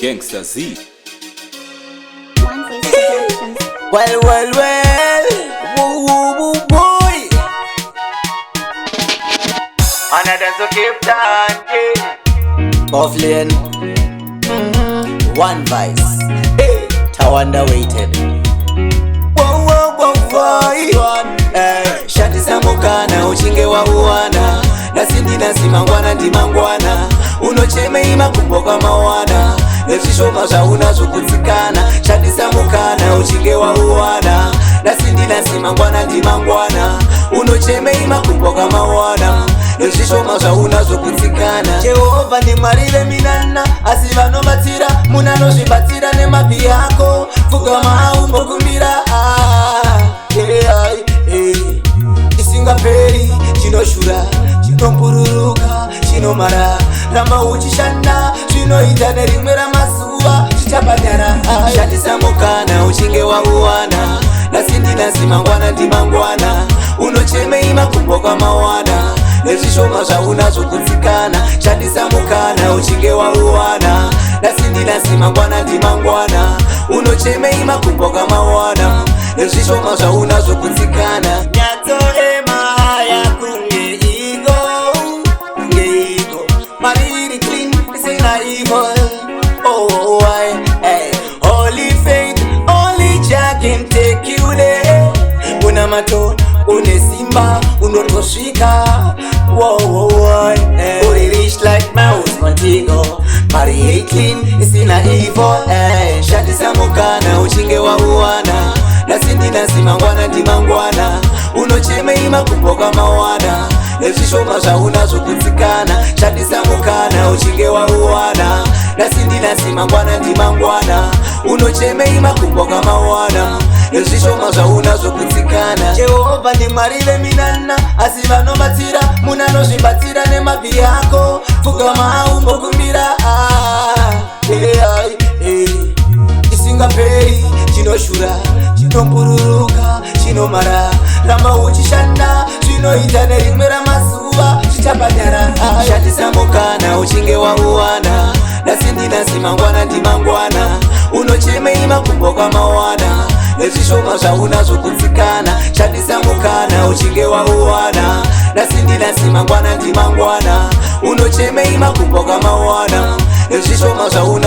Gangsta Z. One Voice Productions. Well, woo, woo, woo, boy. Another to keep down, yeah. Off lane, One Vice, hey, Tawanda waited. Whoa, boy. Shati samukana, uchinge wa uwana. Nasindi nasimangwana ndimangwana. Unocheme imakumboka mawana. Nefishoma zvauna zvokudzikana. Shati samukana, uchinge wa uwana. Nasindi nasimangwana ndimangwana. Unocheme imakumboka mawana. Nefishoma zvauna zvokudzikana. Jehova ndimwari veminana. Asi vanobatsira munanozvibatsira nemabvi yako. Pfugama umbokumbira isingaperi, chinoshura, chinombururuka, chinomara. Ramba uchishanda, zvinoita nerimwe ramazuva chichapanyara. Shandisa mukana, uchinge wauwana. Nasindi nasimangwana ndimangwana. Unocheme imakumboka mawana. Nezvishoma zvauna zvokudzikana. Shandisa mukana, uchinge wauwana. Nasindi nasimangwana ndimangwana. Unocheme imakumboka mawana. Nezvishoma zvauna zvokudzikana. Nyatsoema yakunge ego, mariri clean, isina evil. Oh, hey. Holy faith, only Jah can take you there. Una mato, une simba, unotosvika. Whoa, hey. Uri rich like mouse, Montego. Mariri clean, isina evil. Hey. Shandisa mukana, uchinge wauwana. Nasindi nasimangwana ndimangwana. Unocheme imakumboka mawana. Nezvishoma zvauna zvokudzikana. Shandisa mukana, uchinge wauwana. Nasindi nasimangwana ndimangwana. Unocheme imakumboka mawana. Nezvishoma zvauna zvokudzikana. Jehova ndimwari veminana. Asi vanobatsira munanozvibatsira nemabvi yako. Pfugama umbokumbira isingaperi, chinoshura, chinombururuka, chinomara. Ramba uchishanda, zvinoita nerimwe ramazuva chichapanyara. Shandisa mukana, uchinge wauwana. Nasindi nasimangwana ndimangwana. Unocheme imakumboka mawana. Nezvishoma zvauna zvokudzikana. Shandisa mukana, uchinge wauwana. Nasindi nasimangwana ndimangwana. Unocheme imakumboka mawana. Nezvishoma zvauna